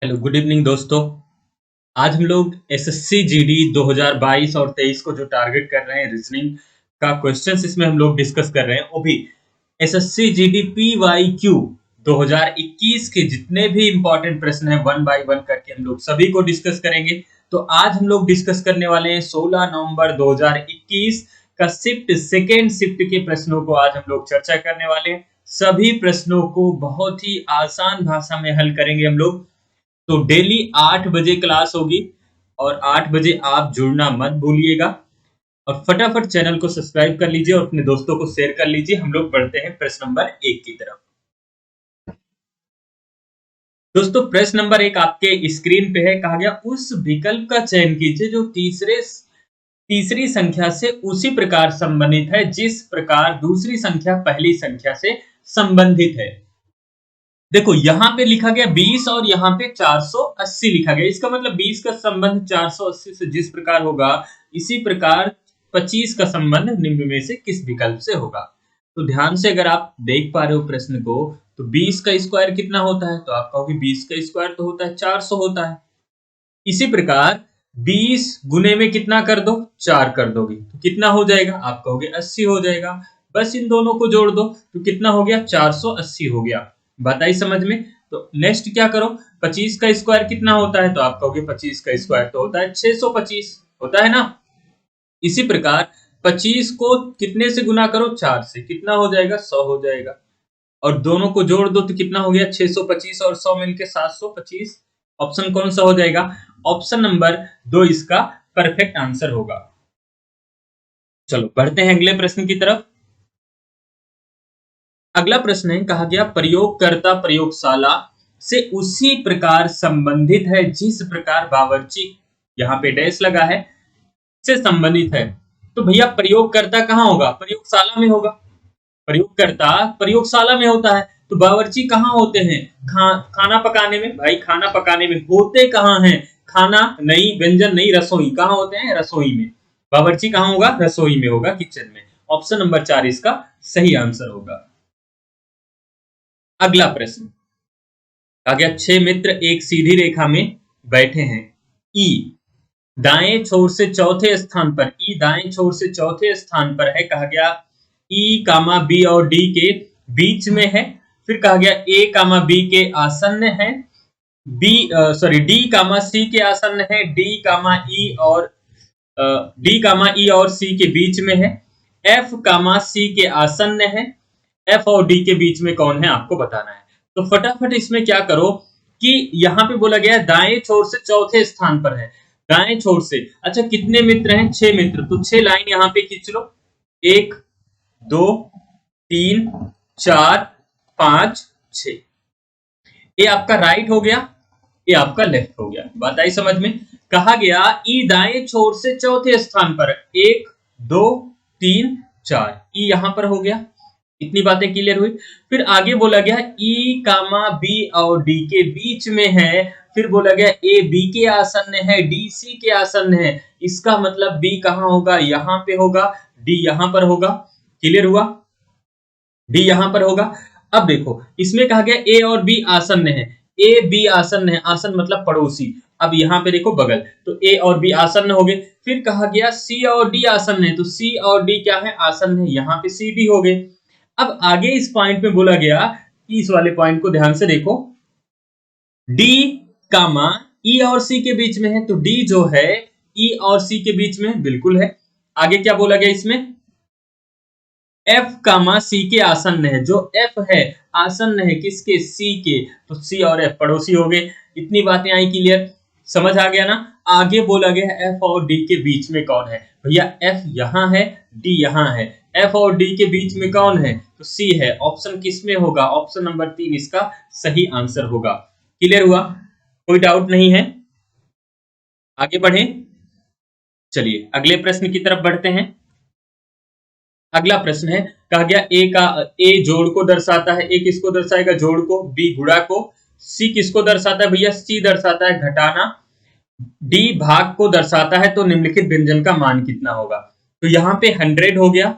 Hello good evening दोस्तों। आज हम लोग एसएससी जीडी 2022 और 23 को जो टारगेट कर रहे हैं रीजनिंग का क्वेश्चंस इसमें हम लोग डिस्कस कर रहे हैं। वो भी एसएससी जीडी पीवाईक्यू 2021 के जितने भी इंपॉर्टेंट प्रश्न हैं वन बाय वन करके हम लोग सभी को डिस्कस करेंगे। तो आज हम लोग डिस्कस करने वाले हैं 16 नवंबर 2021 का सेकेंड शिफ्ट के प्रश्नों को आज हम लोग चर्चा करने वाले हैं। सभी प्रश्नों को बहुत ही आसान भाषा में हल करेंगे हम लोग। तो डेली 8 बजे क्लास होगी और 8 बजे आप जुड़ना मत भूलिएगा और फटाफट चैनल को सब्सक्राइब कर लीजिए और अपने दोस्तों को शेयर कर लीजिए। हम लोग बढ़ते हैं प्रश्न नंबर 1 की तरफ। दोस्तों प्रश्न नंबर 1 आपके स्क्रीन पे है। कहा गया उस विकल्प का चयन कीजिए जो तीसरी संख्या से उसी प्रकार संबंधित है जिस प्रकार दूसरी संख्या पहली संख्या से संबंधित है। देखो यहाँ पे लिखा गया 20 और यहाँ पे 480 लिखा गया। इसका मतलब 20 का संबंध 480 से जिस प्रकार होगा इसी प्रकार 25 का संबंध निम्न में से किस विकल्प से होगा। तो ध्यान से अगर आप देख पा रहे हो प्रश्न को, तो 20 का स्क्वायर कितना होता है, तो आप कहोगे 20 का स्क्वायर तो होता है 400 होता है। इसी प्रकार 20 गुने में कितना कर दो, 4 कर दोगे तो कितना हो जाएगा, आप कहोगे 80 हो जाएगा। बस इन दोनों को जोड़ दो तो कितना हो गया, 480 हो गया। बात आई समझ में। तो नेक्स्ट क्या करो, 25 का स्क्वायर कितना होता है, तो आप कहोगे 25 का स्क्वायर तो होता है 625 होता है ना। इसी प्रकार 25 को कितने से गुना करो, 4 से, कितना हो जाएगा 100 हो जाएगा। और दोनों को जोड़ दो तो कितना हो गया 625 और 100 मिलके 725। ऑप्शन कौन सा हो जाएगा, ऑप्शन नंबर 2 इसका परफेक्ट आंसर होगा। चलो बढ़ते हैं अगले प्रश्न की तरफ। अगला प्रश्न है, कहा गया प्रयोगकर्ता प्रयोगशाला से उसी प्रकार संबंधित है जिस प्रकार बावर्ची, यहाँ पे डैश लगा है, से संबंधित है। तो भैया प्रयोगकर्ता कहाँ होगा, प्रयोगशाला में होगा। प्रयोगकर्ता प्रयोगशाला में होता है तो बावर्ची कहाँ होते हैं, खाना पकाने में। भाई खाना पकाने में होते कहाँ हैं, खाना नहीं, व्यंजन नहीं, रसोई। कहाँ होते हैं, रसोई में। बावर्ची कहाँ होगा, रसोई में होगा, किचन में। ऑप्शन नंबर 4 इसका सही आंसर होगा। अगला प्रश्न, कहा गया 6 मित्र एक सीधी रेखा में बैठे हैं। ई दाएं छोर से चौथे स्थान पर, ई दाएं छोर से चौथे स्थान पर है। कहा गया ई कामा बी और डी के बीच में है। फिर कहा गया ए कामा बी के आसन्न है, डी कामा सी के आसन्न है, डी कामा ई और सी के बीच में है, एफ कामा सी के आसन्न है। एफ और डी के बीच में कौन है आपको बताना है। तो फटाफट इसमें क्या करो कि यहाँ पे बोला गया है दाएं छोर से चौथे स्थान पर है। दाएं छोर से, अच्छा कितने मित्र हैं, 6 मित्र, तो 6 लाइन यहाँ पे खींच लो। 1 2 3 4 5 6। ये आपका राइट हो गया, ये आपका लेफ्ट हो गया। बात आई समझ में। कहा गया ई दाएं छोर से चौथे स्थान पर, 1 2 3 4, ई यहां पर हो गया। इतनी बातें क्लियर हुई। फिर आगे बोला गया ई कामा बी और डी के बीच में है। फिर बोला गया ए बी के आसन्न है, डी सी के आसन्न है। इसका मतलब बी कहां होगा, यहां पे होगा, डी यहां पर होगा। क्लियर हुआ, डी यहां पर होगा। अब देखो इसमें कहा गया ए और बी आसन्न है, ए बी आसन्न है, आसन्न मतलब पड़ोसी। अब यहाँ पे देखो बगल, तो ए और बी आसन्न हो गए। फिर कहा गया सी और डी आसन्न है, तो सी और डी क्या है, आसन्न है, यहाँ पे सी डी हो गए। अब आगे इस पॉइंट में बोला गया कि इस वाले पॉइंट को ध्यान से देखो, डी कामा ई और सी के बीच में है, तो डी जो है ई और सी के बीच में बिल्कुल है। आगे क्या बोला गया इसमें, एफ कामा सी के आसन्न है, जो एफ है आसन्न है किसके, सी के, तो सी और एफ पड़ोसी हो गए। इतनी बातें आई क्लियर, समझ आ गया ना। आगे बोला गया एफ और डी के बीच में कौन है, भैया एफ यहाँ है, डी यहाँ है, एफ और डी के बीच में कौन है, तो सी है। ऑप्शन किस में होगा, ऑप्शन नंबर 3 इसका सही आंसर होगा। क्लियर हुआ, कोई डाउट नहीं है। आगे बढ़े, चलिए अगले प्रश्न की तरफ बढ़ते हैं। अगला प्रश्न है, कहा गया ए जोड़ को दर्शाता है, ए किसको दर्शाएगा, जोड़ को, बी गुणा को, सी किसको दर्शाता है भैया, सी दर्शाता है घटाना, डी भाग को दर्शाता है, तो निम्नलिखित व्यंजन का मान कितना होगा। तो यहाँ पे 100 हो गया,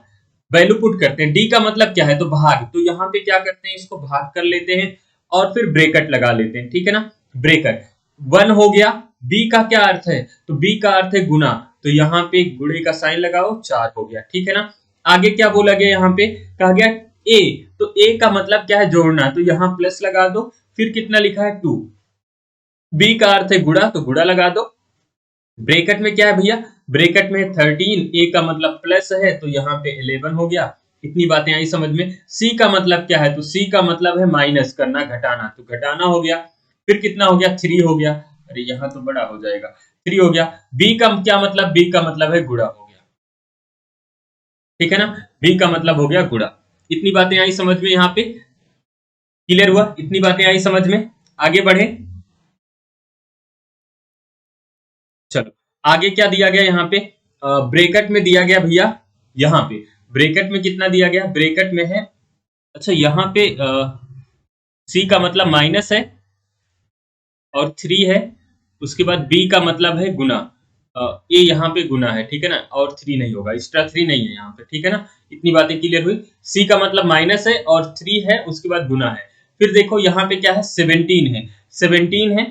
वैल्यू पुट करते हैं। डी का मतलब क्या है, तो भाग, तो यहाँ पे क्या करते हैं, इसको भाग कर लेते हैं और फिर ब्रेकेट लगा लेते हैं, ठीक है ना, ब्रेकेट। 1 हो गया। बी का क्या अर्थ है, तो बी का अर्थ है गुना, तो यहाँ पे गुणे का साइन लगाओ, 4 हो गया, ठीक है ना। आगे क्या बोला गया, यहाँ पे कहा गया ए, तो ए का मतलब क्या है, जोड़ना, तो यहाँ प्लस लगा दो, फिर कितना लिखा है 2। बी का अर्थ है गुणा, तो गुणा लगा दो। ब्रैकेट में क्या है भैया, ब्रैकेट में 13, ए का मतलब प्लस है, तो यहाँ पे 11 हो गया। इतनी बातें आई समझ में। सी का मतलब क्या है, तो सी का मतलब है माइनस करना, घटाना, तो घटाना हो गया। फिर कितना हो गया, 3 हो गया। अरे यहाँ तो बड़ा हो जाएगा, 3 हो गया। बी का क्या मतलब, बी का मतलब है गुणा हो गया, ठीक है ना। बी का मतलब हो गया गुणा। इतनी बातें आई समझ में, यहाँ पे क्लियर हुआ, इतनी बातें आई समझ में। आगे बढ़े, चलो आगे क्या दिया गया यहाँ पे, ब्रैकेट में दिया गया भैया, यहाँ पे ब्रैकेट में कितना दिया गया, ब्रैकेट में है, अच्छा यहाँ पे सी का मतलब माइनस है और 3 है, उसके बाद बी का मतलब है गुना, ए यहाँ पे गुना है, ठीक है ना, और 3 नहीं होगा, एक्स्ट्रा 3 नहीं है यहाँ पे, ठीक है ना। इतनी बातें क्लियर हुई। सी का मतलब माइनस है और 3 है, उसके बाद गुना है। फिर देखो यहाँ पे क्या है, 17 है, 17 है।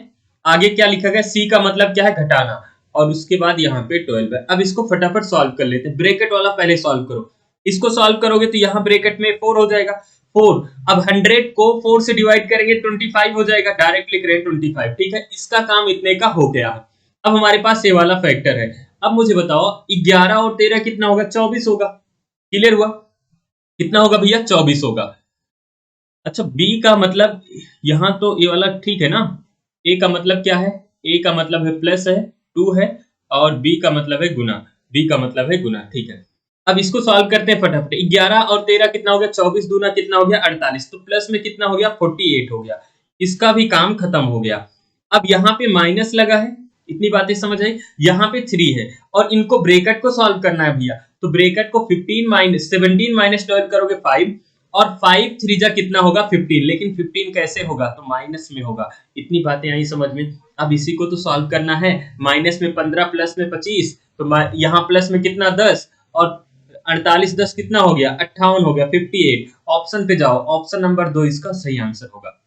आगे क्या लिखा गया, सी का मतलब क्या है, घटाना, और उसके बाद यहाँ पे 12 है। अब इसको फटाफट सॉल्व कर लेते हैं। ब्रैकेट वाला पहले सॉल्व करो, इसको सॉल्व करोगे तो यहाँ ब्रैकेट में 4 हो जाएगा, 4। अब 100 को 4 से डिवाइड करेंगे 25 हो जाएगा, डायरेक्ट लिख रहे हैं 25, ठीक है। इसका काम इतने का हो गया। अब हमारे पास ये वाला फैक्टर है। अब मुझे बताओ 11 और 13 कितना होगा, 24 होगा। क्लियर हुआ, कितना होगा भैया, 24 होगा। अच्छा बी का मतलब, यहाँ तो ये वाला ठीक है ना। ए का मतलब क्या है, ए का मतलब है प्लस है, 2 है, और बी का मतलब है गुना, बी का मतलब है गुना, ठीक है। अब इसको सॉल्व करते हैं फटाफट। 11 और 13 कितना हो गया, 24 दूना कितना हो गया, 48, तो प्लस में कितना हो गया, 48 हो गया। इसका भी काम खत्म हो गया। अब यहाँ पे माइनस लगा है, इतनी बातें समझ आई। यहाँ पे 3 है और इनको ब्रैकेट को सॉल्व करना है भैया, तो ब्रैकेट को 17 माइनस 12 करोगे 5, और 5 3 जा कितना होगा, 15, लेकिन 15 कैसे होगा, तो माइनस में होगा। इतनी बातें आई समझ में। अब इसी को तो सॉल्व करना है। माइनस में 15 प्लस में 25, तो यहाँ प्लस में कितना 10, और 48 10 कितना हो गया, 58 हो गया, 58। ऑप्शन पे जाओ, ऑप्शन नंबर 2 इसका सही आंसर होगा।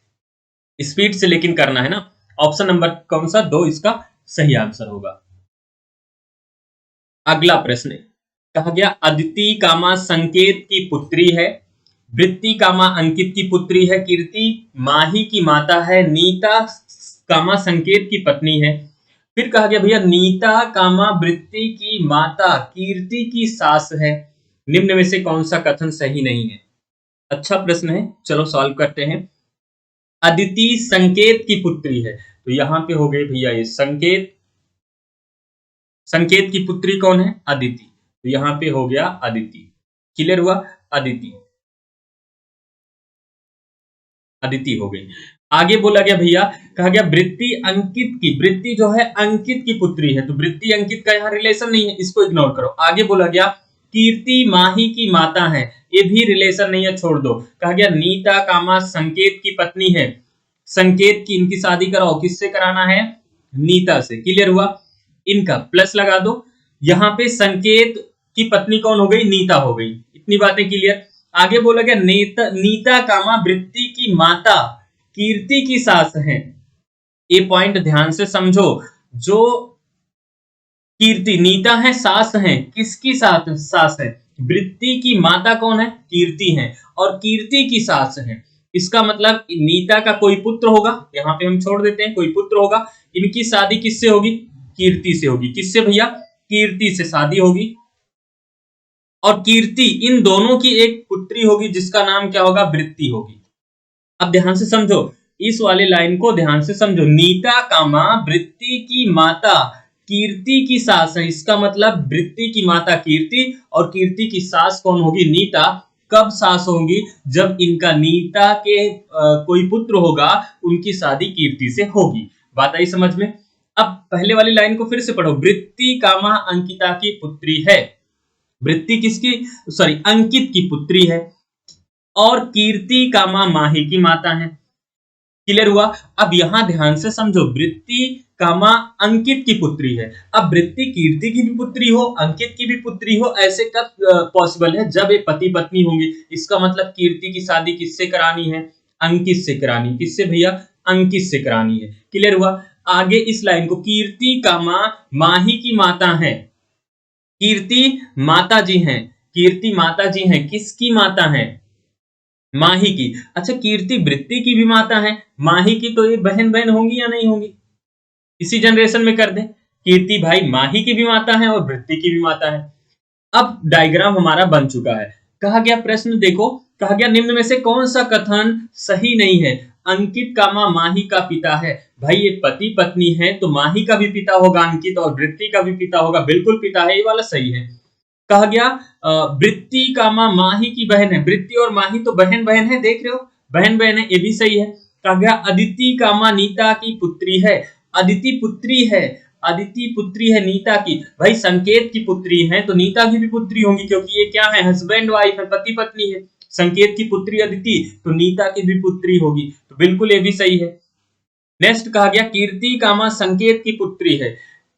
स्पीड से लेकिन करना है ना। ऑप्शन नंबर कौन सा, 2 इसका सही आंसर होगा। अगला प्रश्न कहा गया, अदिति कामा संकेत की पुत्री है, वृत्ति कामा अंकित की पुत्री है, कीर्ति माही की माता है, नीता कामा संकेत की पत्नी है। फिर कहा गया भैया, नीता कामा वृत्ति की माता कीर्ति की सास है, निम्न में से कौन सा कथन सही नहीं है। अच्छा प्रश्न है, चलो सॉल्व करते हैं। अदिति संकेत की पुत्री है, तो यहाँ पे हो गए भैया ये संकेत, संकेत की पुत्री कौन है, अदिति, तो यहाँ पे हो गया अदिति। क्लियर हुआ, अदिति, अदिति हो गई। आगे बोला गया भैया, कहा गया वृत्ति अंकित की, वृत्ति जो है अंकित की पुत्री है, तो वृत्ति अंकित का यहाँ रिलेशन नहीं है, इसको इग्नोर करो। आगे बोला गया कीर्ति माही की माता है, ये भी रिलेशन नहीं है, छोड़ दो। कहा गया नीता कामा संकेत की पत्नी है, संकेत की इनकी शादी कराओ, किससे कराना है, नीता से। क्लियर हुआ, इनका प्लस लगा दो। यहाँ पे संकेत की पत्नी कौन हो गई, नीता हो गई। इतनी बातें क्लियर। आगे बोला गया नीता कामा वृत्ति की माता कीर्ति की सास है। ये पॉइंट ध्यान से समझो, जो कीर्ति नीता है सास है, किसकी सास है, वृत्ति की माता कौन है, कीर्ति है, और कीर्ति की सास है। इसका मतलब नीता का कोई पुत्र होगा, यहाँ पे हम छोड़ देते हैं, कोई पुत्र होगा। इनकी शादी किससे होगी, कीर्ति से होगी। किससे भैया, कीर्ति से शादी होगी, और कीर्ति इन दोनों की एक पुत्री होगी, जिसका नाम क्या होगा, वृत्ति होगी। अब ध्यान से समझो, इस वाले लाइन को ध्यान से समझो। नीता कामा वृत्ति की माता कीर्ति की सास है, इसका मतलब वृत्ति की माता कीर्ति और कीर्ति की सास कौन होगी, नीता। कब सास होंगी, जब इनका नीता के कोई पुत्र होगा, उनकी शादी कीर्ति से होगी। बात आई समझ में। अब पहले वाली लाइन को फिर से पढ़ो, वृत्ति कामा अंकिता की पुत्री है, वृत्ति किसकी, सॉरी अंकित की पुत्री है, और कीर्ति कामा माही की माता है। क्लियर हुआ। अब यहां ध्यान से समझो, वृत्ति कामा अंकित की पुत्री है। अब वृत्ति कीर्ति की भी पुत्री हो, अंकित की भी पुत्री हो, ऐसे कब पॉसिबल है, जब ये पति पत्नी होंगे। इसका मतलब कीर्ति की शादी किससे करानी है, अंकित से करानी। किससे भैया, अंकित से करानी है। क्लियर हुआ। आगे इस लाइन को, कीर्ति कामा माही की माता है। कीर्ति माता जी हैं, कीर्ति माता जी हैं, किसकी माता है? माही की। अच्छा, कीर्ति वृत्ति की भी माता है, माही की तो ये बहन बहन होंगी या नहीं होंगी? इसी जनरेशन में कर दे, कीर्ति भाई माही की भी माता है और वृत्ति की भी माता है। अब डायग्राम हमारा बन चुका है। कहा गया प्रश्न देखो, कहा गया निम्न में से कौन सा कथन सही नहीं है? अंकित कामा माही का पिता है। भाई ये पति पत्नी है तो माही का भी पिता होगा अंकित, और वृत्ति का भी पिता होगा, बिल्कुल पिता है, ये वाला सही है। कहा गया वृत्ति कामा माही की बहन है, वृत्ति और माही तो बहन बहन है, देख रहे हो, बहन बहन है, ये भी सही है। कहा गया अदिति कामा नीता की पुत्री है, अदिति पुत्री है, अदिति पुत्री है नीता की। भाई संकेत की पुत्री है तो नीता की भी पुत्री होंगी, क्योंकि ये क्या है, हस्बैंड वाइफ है, पति पत्नी है। संकेत की पुत्री अदिति तो नीता की भी पुत्री होगी, तो बिल्कुल ये भी सही है। नेक्स्ट कहा गया कीर्ति कामा संकेत की पुत्री है,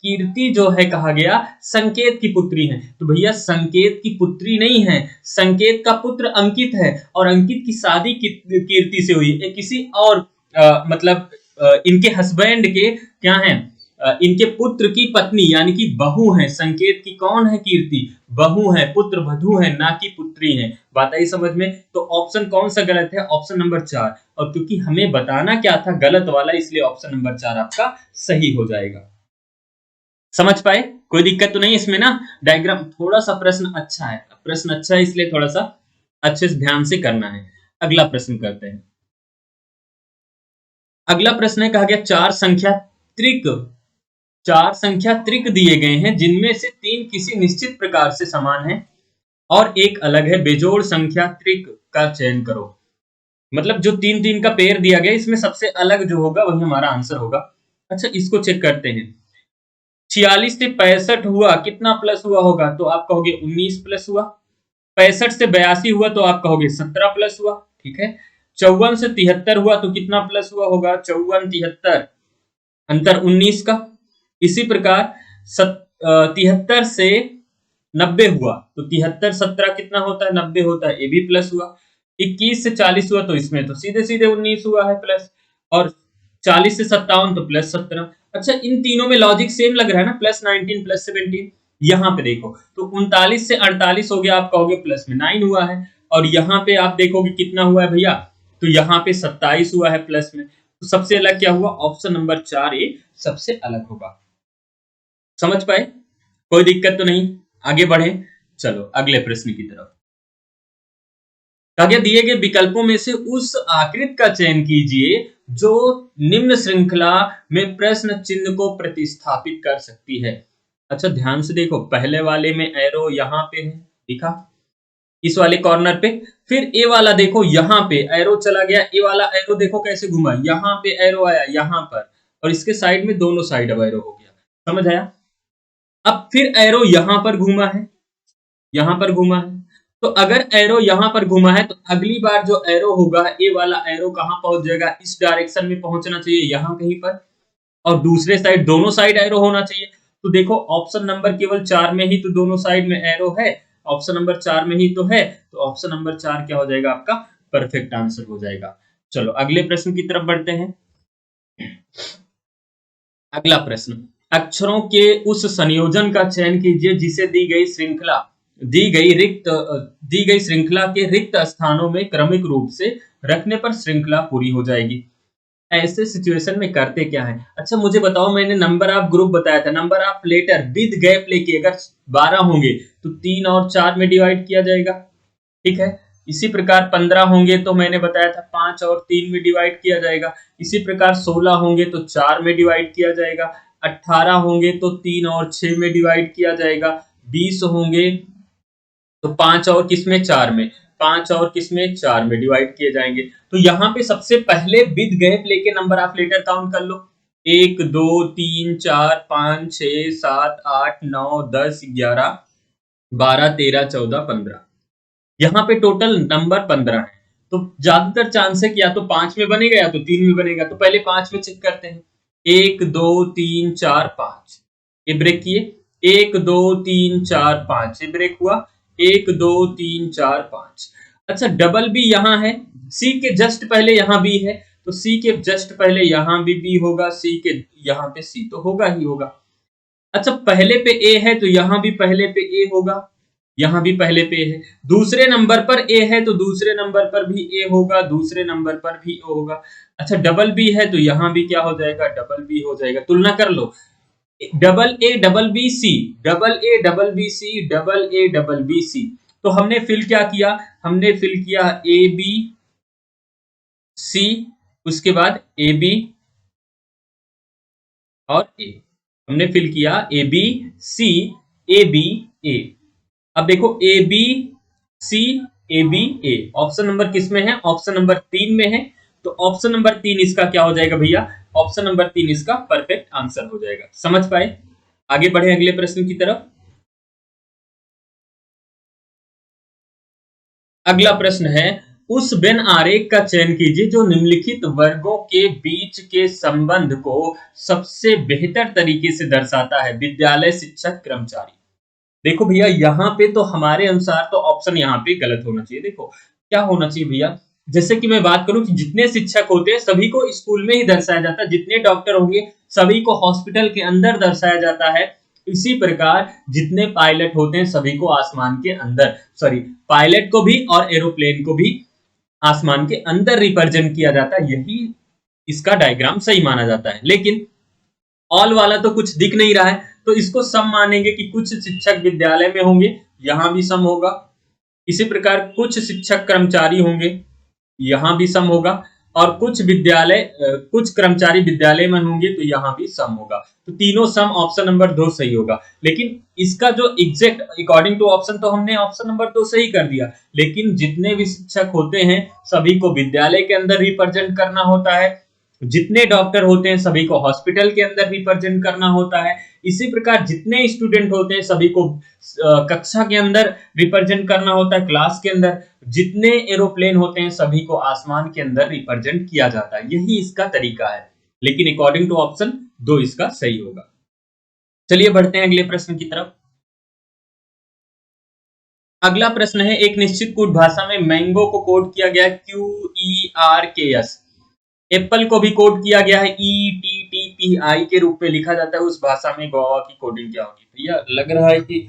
कीर्ति जो है कहा गया संकेत की पुत्री है, तो भैया संकेत की पुत्री नहीं है, संकेत का पुत्र अंकित है, और अंकित की शादी कीर्ति से हुई है, किसी और मतलब इनके हस्बैंड के क्या है, इनके पुत्र की पत्नी यानी कि बहू है। संकेत की कौन है? कीर्ति बहू है, पुत्र वधू है, ना कि पुत्री है। बात आई समझ में? तो ऑप्शन कौन सा गलत है? Option number 4। और क्योंकि हमें बताना क्या था, गलत वाला, इसलिए ऑप्शन नंबर 4 आपका सही हो जाएगा। समझ पाए? कोई दिक्कत तो नहीं इसमें ना? डायग्राम थोड़ा सा प्रश्न अच्छा है, प्रश्न अच्छा है इसलिए थोड़ा सा अच्छे से ध्यान से करना है। अगला प्रश्न करते हैं। अगला प्रश्न है, कहा गया चार संख्या त्रिक दिए गए हैं जिनमें से 3 किसी निश्चित प्रकार से समान है और एक अलग है, बेजोड़ संख्या त्रिक का चयन करो। मतलब जो 3 का पेयर दिया गया, इसमें सबसे अलग जो होगा वही हमारा आंसर होगा। अच्छा, इसको चेक करते हैं। 46 से 65 हुआ, कितना प्लस हुआ होगा? तो आप कहोगे 19 प्लस हुआ। 65 से 82 हुआ तो आप कहोगे 17 प्लस हुआ, ठीक है। 54 से 73 हुआ तो कितना प्लस हुआ होगा? 54 73, अंतर 19 का। इसी प्रकार 73 से 90 हुआ तो 73 17 कितना होता है? 90 होता है, ये भी प्लस हुआ। 21 से 40 हुआ तो इसमें तो सीधे सीधे 19 हुआ है प्लस, और 40 से 57 तो प्लस 17। अच्छा, इन तीनों में लॉजिक सेम लग रहा है ना, प्लस 19 प्लस 17। यहाँ पे देखो तो 39 से 48 हो गया, आप कहोगे प्लस में 9 हुआ है, और यहाँ पे आप देखोगे कितना हुआ है भैया, तो यहाँ पे 27 हुआ है प्लस में। तो सबसे अलग क्या हुआ? ऑप्शन नंबर 4 ये सबसे अलग होगा। समझ पाए? कोई दिक्कत तो नहीं? आगे बढ़े, चलो अगले प्रश्न की तरफ। कहा गया दिए गए विकल्पों में से उस आकृति का चयन कीजिए जो निम्न श्रृंखला में प्रश्न चिन्ह को प्रतिस्थापित कर सकती है। अच्छा ध्यान से देखो, पहले वाले में एरो यहाँ पे है, दिखा इस वाले कॉर्नर पे, फिर ए वाला देखो यहाँ पे एरो चला गया, ए वाला एरो देखो कैसे घुमा, यहाँ पे एरो आया यहाँ पर, और इसके साइड में दोनों साइड अब एरो हो गया। समझ आया? अब फिर एरो यहाँ पर घुमा है, यहाँ पर घुमा है, तो अगर एरो यहाँ पर घुमा है तो अगली बार जो एरो होगा, ए वाला एरो कहाँ पहुंच जाएगा? इस डायरेक्शन में पहुंचना चाहिए, यहाँ कहीं पर, और दूसरे साइड दोनों साइड एरो होना चाहिए। तो देखो ऑप्शन नंबर केवल 4 में ही तो दोनों साइड में एरो है, ऑप्शन नंबर 4 में ही तो है, तो ऑप्शन नंबर 4 क्या हो जाएगा? आपका परफेक्ट आंसर हो जाएगा। चलो अगले प्रश्न की तरफ बढ़ते हैं। अगला प्रश्न, अक्षरों के उस संयोजन का चयन कीजिए जिसे दी गई श्रृंखला के रिक्त स्थानों में क्रमिक रूप से रखने पर श्रृंखला पूरी हो जाएगी। ऐसे सिचुएशन में करते क्या है? अच्छा मुझे बताओ, मैंने नंबर ऑफ ग्रुप बताया था, number of letter with gap लेके अगर 12 होंगे तो 3 और 4 में डिवाइड किया जाएगा, ठीक है। इसी प्रकार 15 होंगे तो मैंने बताया था 5 और 3 में डिवाइड किया जाएगा। इसी प्रकार 16 होंगे तो 4 में डिवाइड किया जाएगा। 18 होंगे तो 3 और 6 में डिवाइड किया जाएगा। 20 होंगे तो 5 और किसमें? 4 में, 5 और किसमें? 4 में डिवाइड किए जाएंगे। तो यहाँ पे सबसे पहले विद गैप लेके नंबर ऑफ लेटर काउंट कर लो, 1 2 3 4 5 6 7 8 9 10 11 12 13 14 15, यहाँ पे टोटल नंबर 15 है। तो ज्यादातर चांस है कि या तो 5 में बनेगा या तो 3 में बनेगा, तो पहले 5 में चेक करते हैं। 1 2 3 4 5, ये ब्रेक किए, 1 2 3 4 5, ये ब्रेक हुआ, 1 2 3 4 5। अच्छा डबल बी यहाँ है, सी के जस्ट पहले यहाँ बी है, तो सी के जस्ट पहले यहाँ भी बी होगा, सी के यहाँ पे सी तो होगा ही होगा। अच्छा, पहले पे ए है तो यहाँ भी पहले पे ए होगा, यहाँ भी पहले पे है। दूसरे नंबर पर ए है तो दूसरे नंबर पर भी ए होगा, दूसरे नंबर पर भी ए होगा। अच्छा, डबल बी है तो यहाँ भी क्या हो जाएगा, डबल बी हो जाएगा। तुलना कर लो, double A double B C, double A double B C, double A double B C. तो हमने फिल क्या किया, हमने फिल किया ए बी सी, उसके बाद ए बी और ए। हमने फिल किया ए B C, A B A. अब देखो A B C, A B A, option number किस में है, ऑप्शन नंबर 3 में है। तो ऑप्शन नंबर 3 इसका क्या हो जाएगा भैया, ऑप्शन नंबर 3 इसका परफेक्ट आंसर हो जाएगा। समझ पाए? आगे बढ़े अगले प्रश्न की तरफ। अगला प्रश्न है, उस वेन आरेख का चयन कीजिए जो निम्नलिखित वर्गों के बीच के संबंध को सबसे बेहतर तरीके से दर्शाता है। विद्यालय, शिक्षक, कर्मचारी। देखो भैया, यहाँ पे तो हमारे अनुसार तो ऑप्शन यहाँ पे गलत होना चाहिए। देखो क्या होना चाहिए भैया, जैसे कि मैं बात करूं कि जितने शिक्षक होते हैं सभी को स्कूल में ही दर्शाया जाता है, जितने डॉक्टर होंगे सभी को हॉस्पिटल के अंदर दर्शाया जाता है। इसी प्रकार जितने पायलट होते हैं सभी को आसमान के अंदर, सॉरी, पायलट को भी और एरोप्लेन को भी आसमान के अंदर रिप्रेजेंट किया जाता है। यही इसका डायग्राम सही माना जाता है। लेकिन ऑल वाला तो कुछ दिख नहीं रहा है, तो इसको सम मानेंगे कि कुछ शिक्षक विद्यालय में होंगे, यहां भी सम होगा। इसी प्रकार कुछ शिक्षक कर्मचारी होंगे, यहां भी सम होगा। और कुछ कर्मचारी विद्यालय में होंगे तो यहां भी सम होगा। तो तीनों सम ऑप्शन नंबर 2 सही होगा। लेकिन इसका जो एग्जैक्ट अकॉर्डिंग टू ऑप्शन, तो हमने ऑप्शन नंबर 2 सही कर दिया। लेकिन जितने भी शिक्षक होते हैं सभी को विद्यालय के अंदर रिप्रेजेंट करना होता है, जितने डॉक्टर होते हैं सभी को हॉस्पिटल के अंदर रिप्रेजेंट करना होता है। इसी प्रकार जितने स्टूडेंट होते हैं सभी को कक्षा के अंदर रिप्रेजेंट करना होता है, क्लास के अंदर। जितने एरोप्लेन होते हैं सभी को आसमान के अंदर रिप्रेजेंट किया जाता है। यही इसका तरीका है। लेकिन अकॉर्डिंग टू ऑप्शन 2 इसका सही होगा। चलिए बढ़ते हैं अगले प्रश्न की तरफ। अगला प्रश्न है, एक निश्चित कोड भाषा में मैंगो को कोड किया गया QERKS, एप्पल को भी कोड किया गया है ETTPI के रूप में लिखा जाता है। उस भाषा में गुआवा की कोडिंग क्या होगी? भैया लग रहा है कि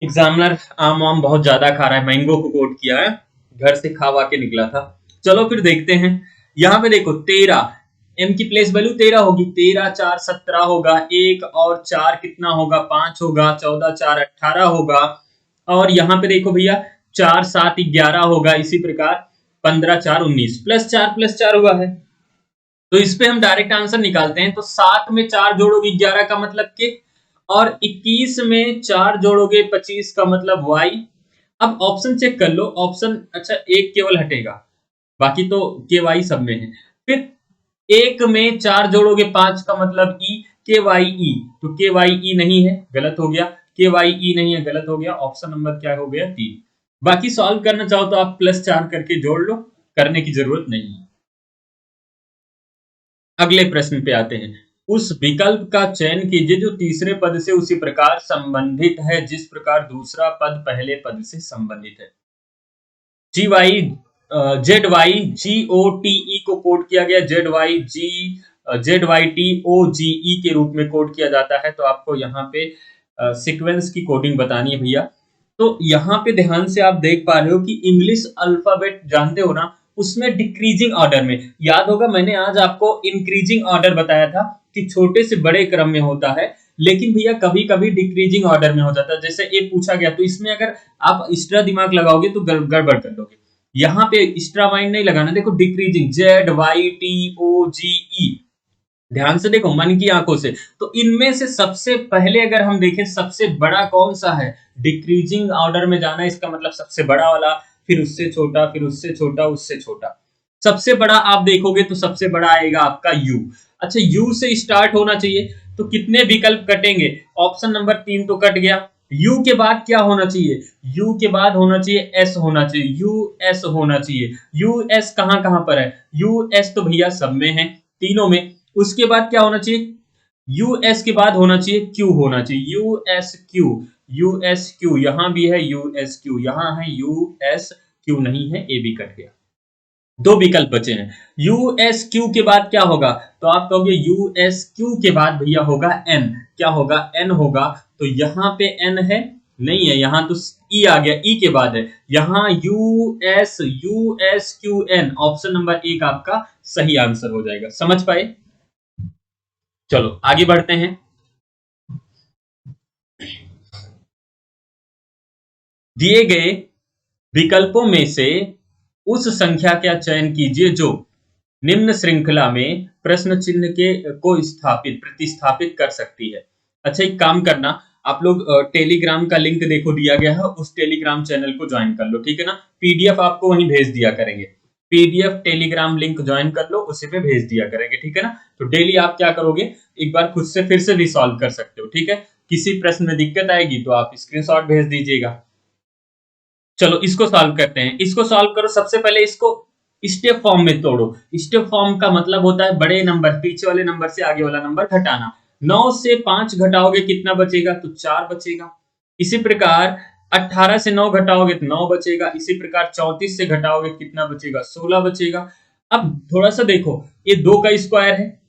एग्जामिनर आम वाम बहुत ज्यादा खा रहा है। मैंगो को कोड किया है, घर से खावा के निकला था। चलो फिर देखते हैं। यहाँ पे देखो 13, m की प्लेस वैल्यू 13 होगी। 13 4 17 होगा, 1 और 4 कितना होगा, 5 होगा। 14 4 18 होगा। और यहाँ पे देखो भैया 4 7 11 होगा। इसी प्रकार 15 4 19 प्लस 4 हुआ है। तो इस पे हम डायरेक्ट आंसर निकालते हैं। तो 7 में 4 जोड़ोगे 11 का मतलब के, और 21 में 4 जोड़ोगे 25 का मतलब y। अब ऑप्शन चेक कर लो, ऑप्शन अच्छा एक केवल हटेगा, बाकी तो के वाई सब में है। फिर 1 में 4 जोड़ोगे 5 का मतलब ई, के वाई ई, तो के वाई ई नहीं है, गलत हो गया। के वाई ई नहीं है, गलत हो गया। ऑप्शन नंबर क्या हो गया, 3। बाकी सॉल्व करना चाहो तो आप +4 करके जोड़ लो, करने की जरूरत नहीं है। अगले प्रश्न पे आते हैं। उस विकल्प का चयन कीजिए जो तीसरे पद से उसी प्रकार संबंधित है जिस प्रकार दूसरा पद पहले पद से संबंधित है। ZYGOTE को कोड किया गया, ZYTOGE के रूप में कोड किया जाता है। तो आपको यहाँ पे सीक्वेंस की कोडिंग बतानी है भैया। तो यहाँ पे ध्यान से आप देख पा रहे हो कि इंग्लिश अल्फाबेट जानते हो ना, उसमें डिक्रीजिंग ऑर्डर में, याद होगा मैंने आज आपको इंक्रीजिंग ऑर्डर बताया था कि छोटे से बड़े क्रम में होता है। लेकिन भैया कभी कभी डिक्रीजिंग ऑर्डर में हो जाता है। जैसे ये पूछा गया, तो इसमें अगर आप एक्स्ट्रा दिमाग लगाओगे तो गड़बड़ कर दोगे। यहाँ पे एक्स्ट्रा माइंड नहीं लगाना। देखो डिक्रीजिंग, ZYTOGE, ध्यान से देखो मन की आंखों से। तो इनमें से सबसे पहले अगर हम देखें सबसे बड़ा कौन सा है, डिक्रीजिंग ऑर्डर में जाना, इसका मतलब सबसे बड़ा वाला, फिर उससे छोटा, फिर उससे छोटा, उससे छोटा। सबसे बड़ा आप देखोगे तो सबसे बड़ा आएगा आपका U। अच्छा, U से स्टार्ट होना चाहिए, तो कितने विकल्प कटेंगे? ऑप्शन नंबर 3 तो कट गया। U के बाद क्या होना चाहिए? U के बाद होना चाहिए S होना चाहिए, US होना चाहिए। US कहां कहां पर है? US तो भैया सब में है, तीनों में। उसके बाद क्या होना चाहिए? US के बाद होना चाहिए Q होना चाहिए, USQ, यहां भी है USQ, यहां है USQ नहीं है, ए भी कट गया। दो विकल्प बचे हैं। यूएसक्यू के बाद क्या होगा, तो आप कहोगे यूएसक्यू के बाद भैया होगा एन, क्या होगा, एन होगा। तो यहाँ पे एन है नहीं है, यहाँ तो ई आ गया, ई के बाद है यहाँ यूएसक्यूएन, ऑप्शन नंबर एक आपका सही आंसर हो जाएगा। समझ पाए? चलो आगे बढ़ते हैं। दिए गए विकल्पों में से उस संख्या का चयन कीजिए जो निम्न श्रृंखला में प्रश्न चिन्ह के को स्थापित प्रतिस्थापित कर सकती है। अच्छा एक काम करना, आप लोग टेलीग्राम का लिंक देखो दिया गया है, उस टेलीग्राम चैनल को ज्वाइन कर लो, ठीक है ना। पीडीएफ आपको वहीं भेज दिया करेंगे, पीडीएफ टेलीग्राम लिंक ज्वाइन कर लो, उसी पे भेज दिया करेंगे, ठीक है ना। तो डेली आप क्या करोगे, एक बार खुद से फिर से भी सॉल्व कर सकते हो, ठीक है। किसी प्रश्न में दिक्कत आएगी तो आप स्क्रीनशॉट भेज दीजिएगा। चलो इसको सॉल्व करते हैं, इसको सॉल्व करो। सबसे पहले इसको स्टेप फॉर्म में तोड़ो। स्टेप फॉर्म का मतलब होता है बड़े नंबर, पीछे वाले नंबर से आगे वाला नंबर घटाना। 9 से 5 घटाओगे कितना बचेगा, तो 4 बचेगा। इसी प्रकार 18 से 9 घटाओगे तो 9 बचेगा। इसी प्रकार 34 से घटाओगे कितना बचेगा, 16 बचेगा। अब थोड़ा सा देखो, ये 2 का स्क्वायर है,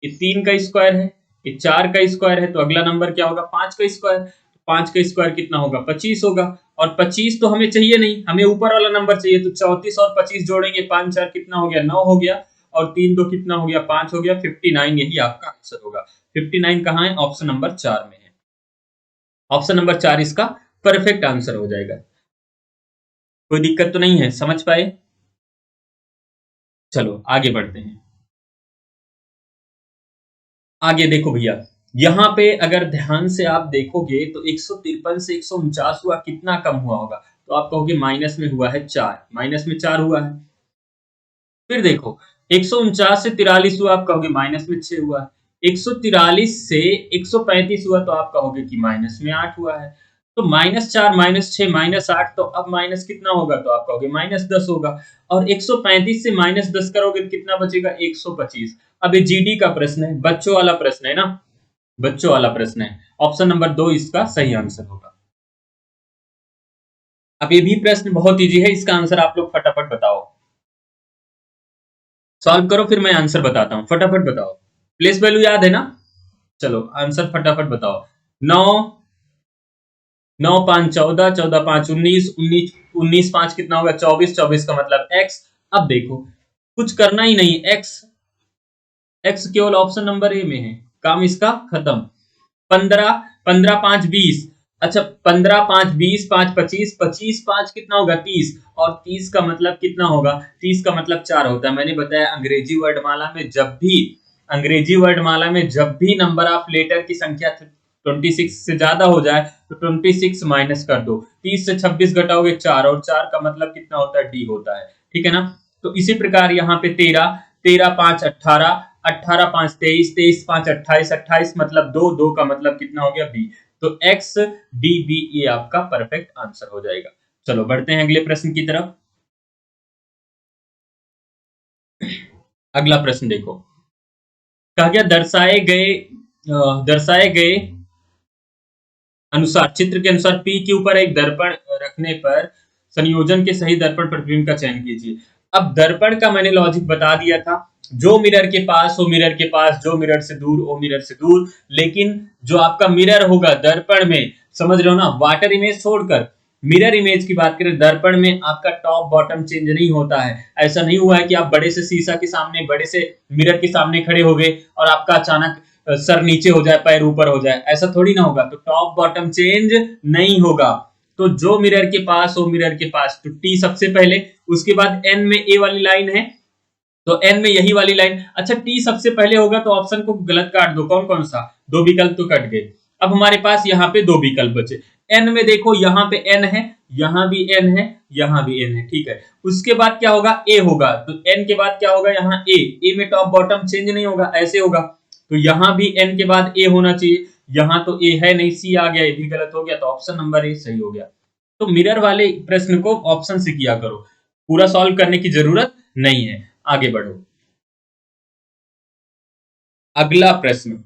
ये 3 का स्क्वायर है, ये 4 का स्क्वायर है, तो अगला नंबर क्या होगा, 5 का स्क्वायर। 5 का स्क्वायर कितना होगा, 25 होगा। और 25 तो हमें चाहिए नहीं, हमें ऊपर वाला नंबर चाहिए, तो 34 और 25 जोड़ेंगे, 5 4 कितना हो गया, 9 हो गया। और 3 2 कितना हो गया, 5 हो गया। 59 यही आपका आंसर होगा। 59 कहाँ है, ऑप्शन नंबर 4 में है। ऑप्शन नंबर 4 इसका परफेक्ट आंसर हो जाएगा। कोई दिक्कत तो नहीं है, समझ पाए? चलो आगे बढ़ते हैं। आगे देखो भैया, यहाँ पे अगर ध्यान से आप देखोगे तो 153 से 149 हुआ, कितना कम हुआ होगा, तो आप कहोगे माइनस में हुआ है 4, माइनस में 4 हुआ है। फिर देखो 149 से 43 हुआ, आप कहोगे माइनस में 6 हुआ है। 143 से 135 हुआ, तो आप कहोगे कि माइनस में 8 हुआ है। तो -4 -6 -8, तो अब माइनस कितना होगा, तो आप कहोगे -10 होगा। और 135 से -10 करोगे तो कितना बचेगा, 125। अब ये जीडी का प्रश्न है, बच्चों वाला प्रश्न है ना, बच्चों वाला प्रश्न है। ऑप्शन नंबर 2 इसका सही आंसर होगा। अब ये भी प्रश्न बहुत इजी है, इसका आंसर आप लोग फटाफट बताओ। सॉल्व करो फिर मैं आंसर बताता हूँ, फटाफट बताओ। प्लेस वैल्यू याद है ना? चलो आंसर फटाफट बताओ। 9 9 5 14, 14 5 19, 19 19 5 कितना होगा, 24, 24 का मतलब x। अब देखो कुछ करना ही नहीं, x केवल ऑप्शन नंबर ए में है, काम इसका खत्म। 15 15 5 20, अच्छा 15 5 20 5 25, 25 5 कितना होगा, 30। और 30 का मतलब कितना होगा, 30 का मतलब 4 होता है। मैंने बताया अंग्रेजी वर्डमाला में जब भी नंबर ऑफ लेटर की संख्या 26 से ज्यादा हो जाए तो 26 माइनस कर दो। 30 से 26 घटाओगे 4, और 4 का मतलब कितना होता है, डी होता है, ठीक है ना। तो इसी प्रकार यहाँ पे 13 13 5 18, 18 5 23, 23 5 28, 28 मतलब 2, 2 का मतलब कितना हो गया, बी। तो एक्स डी बी ये आपका परफेक्ट आंसर हो जाएगा। चलो बढ़ते हैं अगले प्रश्न की तरफ। अगला प्रश्न देखो, कहा गया दर्शाए गए अनुसार, चित्र के अनुसार पी के ऊपर एक दर्पण रखने पर संयोजन के सही दर्पण प्रतिबिंब का चयन कीजिए। अब दर्पण का मैंने लॉजिक बता दिया था, जो मिरर के पास हो मिरर के पास, जो मिरर से दूर हो मिरर से दूर। लेकिन जो आपका मिरर होगा दर्पण में, समझ रहे हो ना, वाटर इमेज छोड़कर मिरर इमेज की बात करें, दर्पण में आपका टॉप बॉटम चेंज नहीं होता है। ऐसा नहीं हुआ है कि आप बड़े से शीशा के सामने, बड़े से मिरर के सामने खड़े हो गए और आपका अचानक सर नीचे हो जाए, पैर ऊपर हो जाए, ऐसा थोड़ी ना होगा। तो टॉप बॉटम चेंज नहीं होगा। तो जो मिरर के पास हो मिरर के पास, तो टी सबसे पहले, उसके बाद एन में ए वाली लाइन है, तो एन में यही वाली लाइन। अच्छा टी सबसे पहले होगा तो ऑप्शन को गलत काट दो, कौन कौन सा, दो विकल्प तो कट गए। अब हमारे पास यहाँ पे दो विकल्प बचे। एन में देखो यहाँ पे एन है, यहाँ भी एन है, यहाँ भी एन है, ठीक है। उसके बाद क्या होगा, ए होगा, तो एन के बाद क्या होगा, यहाँ ए में टॉप बॉटम चेंज नहीं होगा, ऐसे होगा। तो यहाँ भी एन के बाद ए होना चाहिए, यहाँ तो ए है नहीं, सी आ गया, ये भी गलत हो गया, तो ऑप्शन नंबर ए सही हो गया। तो मिरर वाले प्रश्न को ऑप्शन से किया करो, पूरा सॉल्व करने की जरूरत नहीं है। आगे बढ़ो। अगला प्रश्न,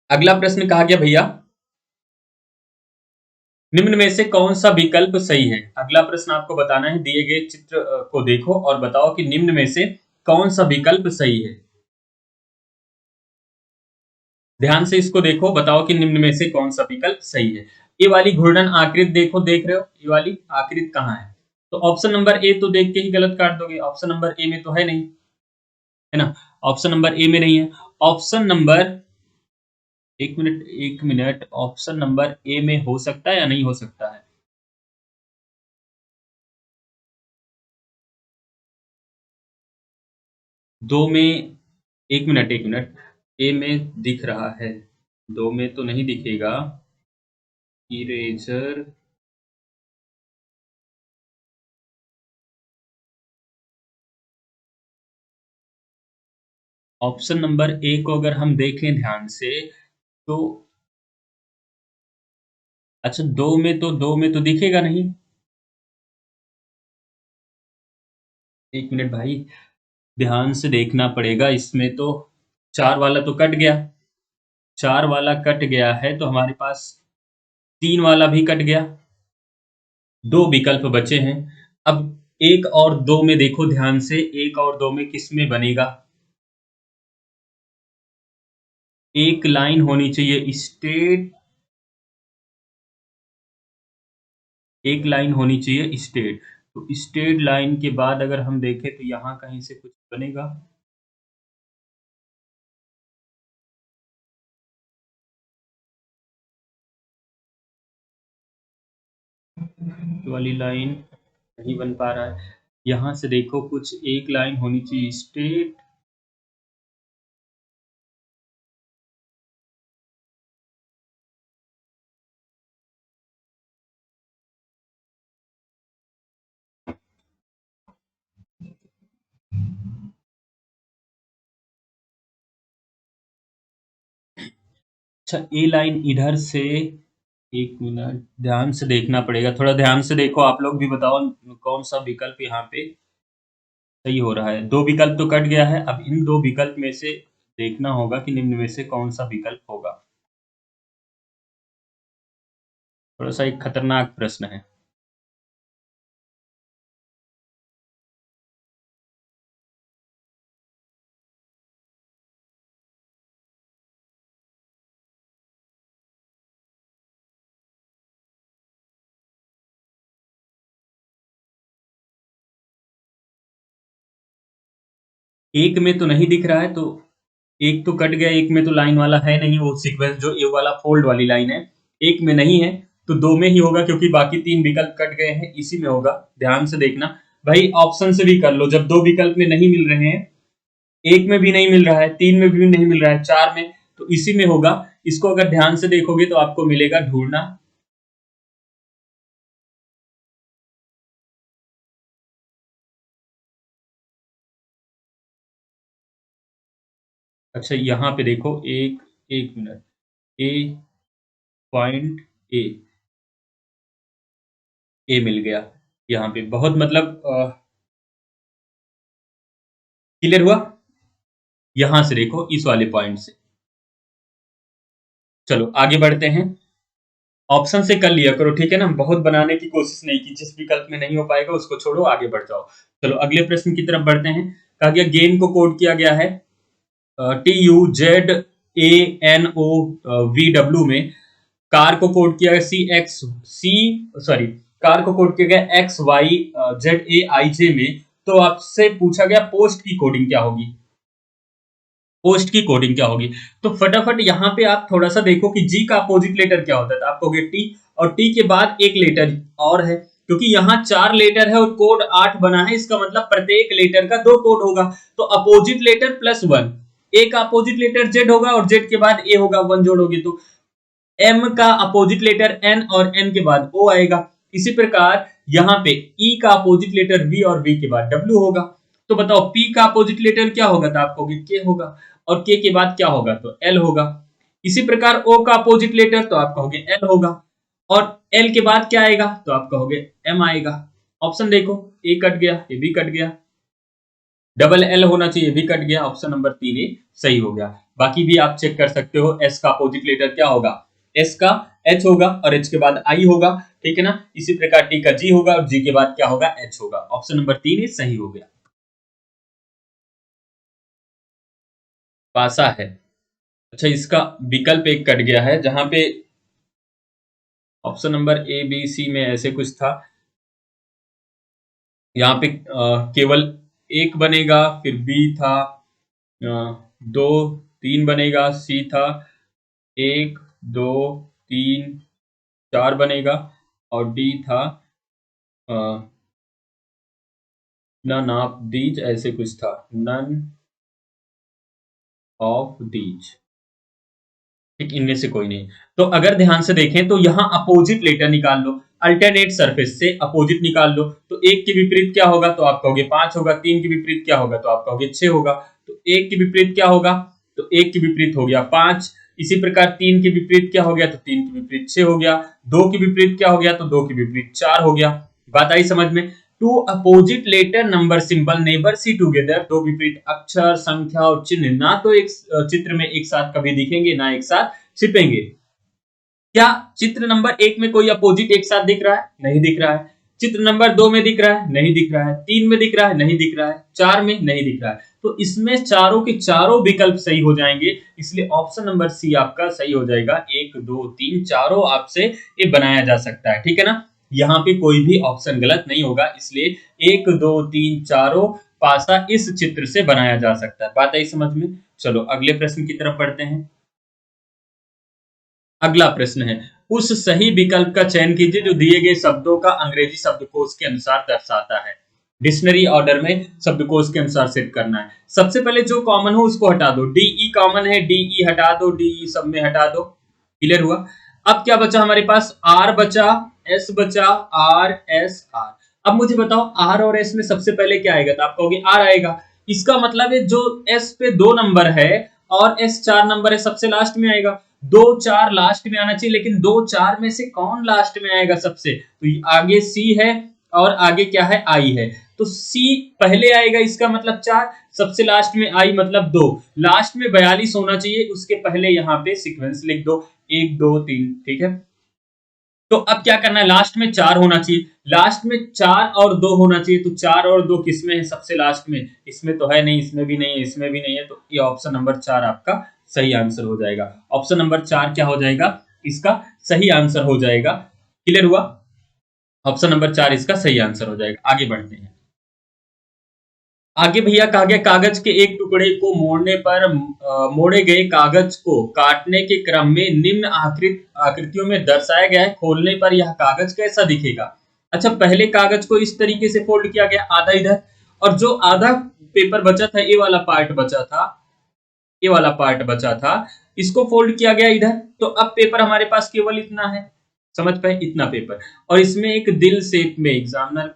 अगला प्रश्न कहा गया भैया, निम्न में से कौन सा विकल्प सही है? अगला प्रश्न आपको बताना है, दिए गए चित्र को देखो और बताओ कि निम्न में से कौन सा विकल्प सही है। ध्यान से इसको देखो, बताओ कि निम्न में से कौन सा विकल्प सही है। ये वाली घूर्णन आकृति देखो, देख रहे हो ये वाली आकृति कहाँ है? तो ऑप्शन नंबर ए तो देख के ही गलत काट दोगे, ऑप्शन नंबर ए में तो है नहीं, है ना? ऑप्शन नंबर ए में नहीं है। ऑप्शन नंबर, एक मिनट एक मिनट, ऑप्शन नंबर ए में हो सकता है या नहीं हो सकता है? दो में, एक मिनट, ए में दिख रहा है, दो में तो नहीं दिखेगा। इरेजर, ऑप्शन नंबर ए को अगर हम देखें ध्यान से तो, अच्छा दो में तो दिखेगा नहीं। एक मिनट भाई, ध्यान से देखना पड़ेगा, इसमें तो चार वाला तो कट गया, चार वाला कट गया है तो हमारे पास तीन वाला भी कट गया, दो विकल्प बचे हैं। अब एक और दो में देखो ध्यान से, एक और दो में किस में बनेगा? एक लाइन होनी चाहिए स्ट्रेट, एक लाइन होनी चाहिए स्ट्रेट, तो स्ट्रेट लाइन के बाद अगर हम देखें तो यहाँ कहीं से कुछ बनेगा। ये वाली लाइन नहीं बन पा रहा है, यहाँ से देखो कुछ एक लाइन होनी चाहिए स्ट्रेट। अच्छा ए लाइन इधर से, एक मिनट ध्यान से देखना पड़ेगा, थोड़ा ध्यान से देखो, आप लोग भी बताओ कौन सा विकल्प यहाँ पे सही हो रहा है। दो विकल्प तो कट गया है, अब इन दो विकल्प में से देखना होगा कि निम्न में से कौन सा विकल्प होगा। थोड़ा सा एक खतरनाक प्रश्न है। एक में तो नहीं दिख रहा है, तो एक तो कट गया, एक में तो लाइन वाला है नहीं, वो सीक्वेंस जो ए वाला फोल्ड वाली लाइन है, एक में नहीं है, तो दो में ही होगा क्योंकि बाकी तीन विकल्प कट गए हैं, इसी में होगा। ध्यान से देखना भाई, ऑप्शन से भी कर लो, जब दो विकल्प में नहीं मिल रहे हैं, एक में भी नहीं मिल रहा है, तीन में भी नहीं मिल रहा है, चार में, तो इसी में होगा। इसको अगर ध्यान से देखोगे तो आपको मिलेगा ढूंढना। अच्छा यहाँ पे देखो, एक, एक मिनट, ए पॉइंट ए, ए मिल गया यहाँ पे, बहुत मतलब क्लियर हुआ। यहां से देखो इस वाले पॉइंट से। चलो आगे बढ़ते हैं, ऑप्शन से कर लिया करो, ठीक है ना, बहुत बनाने की कोशिश नहीं की, जिस विकल्प में नहीं हो पाएगा उसको छोड़ो, आगे बढ़ जाओ। चलो अगले प्रश्न की तरफ बढ़ते हैं। कहा गया गेन को कोड किया गया है TUZANOVW में, कार को कोड किया गया सॉरी, कार को कोड किया गया XYZAIJ में, तो आपसे पूछा गया पोस्ट की कोडिंग क्या होगी, पोस्ट की कोडिंग क्या होगी? तो फटाफट यहाँ पे आप थोड़ा सा देखो कि जी का अपोजिट लेटर क्या होता है, तो आपको टी, और टी के बाद एक लेटर और है, क्योंकि यहाँ चार लेटर है और कोड 8 बना है, इसका मतलब प्रत्येक लेटर का दो कोड होगा, तो अपोजिट लेटर प्लस वन, ए का अपोजिट लेटर जेड होगा और जेड के बाद ए होगा, वन जोड़ोगे तो एम का अपोजिट लेटर एन और एन के बाद ओ आएगा। इसी प्रकार यहाँ पे ई का अपोजिट लेटर वी और वी के बाद डब्ल्यू होगा। तो बताओ पी का अपोजिट लेटर क्या होगा, तो आप कहोगे के होगा, और के बाद क्या होगा, तो एल होगा। इसी प्रकार ओ का अपोजिट लेटर, तो आप कहोगे एल होगा, और एल के बाद क्या आएगा, तो आप कहोगे एम आएगा। ऑप्शन देखो, ए कट गया, ये भी कट गया, डबल एल होना चाहिए, भी कट गया, ऑप्शन नंबर 3 ए सही हो गया। बाकी भी आप चेक कर सकते हो, एस का अपोजिट लेटर क्या होगा, एस का H होगा और H के बाद I होगा, ठीक है ना। इसी प्रकार T का G होगा और G के बाद क्या होगा, H होगा। ऑप्शन नंबर 3 ही सही हो गया। पासा है। अच्छा, इसका विकल्प एक कट गया है, जहां पे option number A B C में ऐसे कुछ था, यहाँ पे केवल एक बनेगा, फिर B था, दो, तीन बनेगा, C था, एक, दो, तीन, चार बनेगा, और D था नन ऑफ दीज, ऐसे कुछ था, नन ऑफ दीज, ठीक, इनमें से कोई नहीं। तो अगर ध्यान से देखें तो यहाँ अपोजिट लेटर निकाल लो, अल्टरनेट सरफेस से अपोजिट निकाल लो, तो एक के विपरीत क्या होगा, तो आप कहोगे 5 होगा, तीन के विपरीत क्या होगा, तो आप कहोगे 6 होगा, तो एक के विपरीत क्या होगा, तो एक के विपरीत हो गया 5, इसी प्रकार तीन के विपरीत क्या हो गया, तो तीन के विपरीत 6 हो गया, दो के विपरीत क्या हो गया, तो दो के विपरीत 4 हो गया। बात आई समझ में। Two opposite letter number symbol neighbour see together, दो विपरीत अक्षर, संख्या और चिन्ह ना तो एक चित्र में एक साथ कभी दिखेंगे, ना एक साथ छिपेंगे। क्या चित्र नंबर एक में कोई अपोजिट एक साथ दिख रहा है, नहीं दिख रहा है। चित्र नंबर 2 में दिख रहा है, नहीं दिख रहा है। 3 में दिख रहा है, नहीं दिख रहा है। 4 में नहीं दिख रहा है। तो इसमें चारों के चारों विकल्प सही हो जाएंगे, इसलिए ऑप्शन नंबर सी आपका सही हो जाएगा। 1 2 3 चारों आपसे ये बनाया जा सकता है, ठीक है ना। यहाँ पे कोई भी ऑप्शन गलत नहीं होगा, इसलिए 1 2 3 चारों पासा इस चित्र से बनाया जा सकता है। बात आई समझ में। चलो अगले प्रश्न की तरफ बढ़ते हैं। अगला प्रश्न है, उस सही विकल्प का चयन कीजिए जो दिए गए शब्दों का अंग्रेजी शब्दकोश के अनुसार दर्शाता है। डिक्शनरी ऑर्डर में शब्दकोश के अनुसार सेट करना है। सबसे पहले जो कॉमन हो उसको हटा दो, डीई कॉमन है, डीई हटा दो, डीई सब में हटा दो। क्लियर हुआ। अब क्या बचा हमारे पास, आर बचा, एस बचा, आर एस आर। अब मुझे बताओ आर और एस में सबसे पहले क्या आएगा, तो आप कहोगे आर आएगा। इसका मतलब है जो एस पे 2 नंबर है और एस 4 नंबर है, सबसे लास्ट में आएगा। 2 4 लास्ट में आना चाहिए, लेकिन 2 4 में से कौन लास्ट में आएगा सबसे, तो आगे सी है और आगे क्या है, आई है। तो सी पहले आएगा, इसका मतलब 4, सबसे लास्ट में आई मतलब 2, लास्ट में 42 होना चाहिए, उसके पहले यहाँ पे सीक्वेंस लिख दो 1 2 3, ठीक है। तो अब क्या करना है, लास्ट में 4 होना चाहिए, लास्ट में 4 और 2 होना चाहिए, तो 4 और 2 किसमें है, सबसे लास्ट में। इसमें तो है नहीं, इसमें भी नहीं है, इसमें भी नहीं है, तो ये ऑप्शन नंबर 4 आपका सही आंसर हो जाएगा। ऑप्शन नंबर 4 क्या हो जाएगा, इसका सही आंसर हो जाएगा। क्लियर हुआ। ऑप्शन नंबर 4 इसका सही आंसर हो जाएगा। आगे बढ़ते हैं। आगे भैया कहा गया, कागज के एक टुकड़े को मोड़ने पर मोड़े गए कागज को काटने के क्रम में निम्न आकृतियों में दर्शाया गया है, खोलने पर यह कागज कैसा दिखेगा। अच्छा, पहले कागज को इस तरीके से फोल्ड किया गया, आधा इधर, और जो आधा पेपर बचा था, ये वाला पार्ट बचा था, ये वाला पार्ट बचा था, इसको फोल्ड किया गया इधर। तो अब पेपर हमारे पास केवल इतना है, समझ पाए, इतना पेपर, और इसमें एक दिल शेप में, एग्जामिनर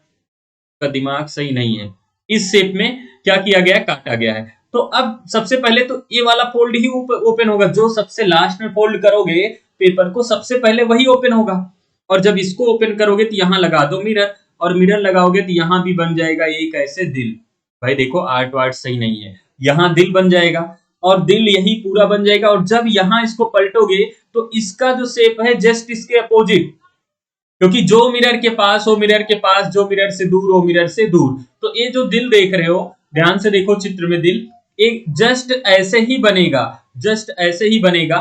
का दिमाग सही नहीं है, इस शेप में क्या किया गया है, काटा गया है। तो अब सबसे पहले तो ये वाला फोल्ड ही ओपन होगा, जो सबसे लास्ट में फोल्ड करोगे पेपर को, सबसे पहले वही ओपन होगा। और जब इसको ओपन करोगे तो यहाँ लगा दो मिरर, और मिरर लगाओगे तो यहाँ भी बन जाएगा एक ऐसे दिल। भाई देखो आर्ट वार्ट सही नहीं है, यहाँ दिल बन जाएगा और दिल यही पूरा बन जाएगा, और जब यहाँ इसको पलटोगे तो इसका जो शेप है जस्ट इसके अपोजिट, क्योंकि जो मिरर के पास हो मिरर के पास, जो मिरर से दूर हो मिरर से दूर। तो ये जो दिल देख रहे हो, ध्यान से देखो चित्र में, दिल एक जस्ट ऐसे ही बनेगा, जस्ट ऐसे ही बनेगा।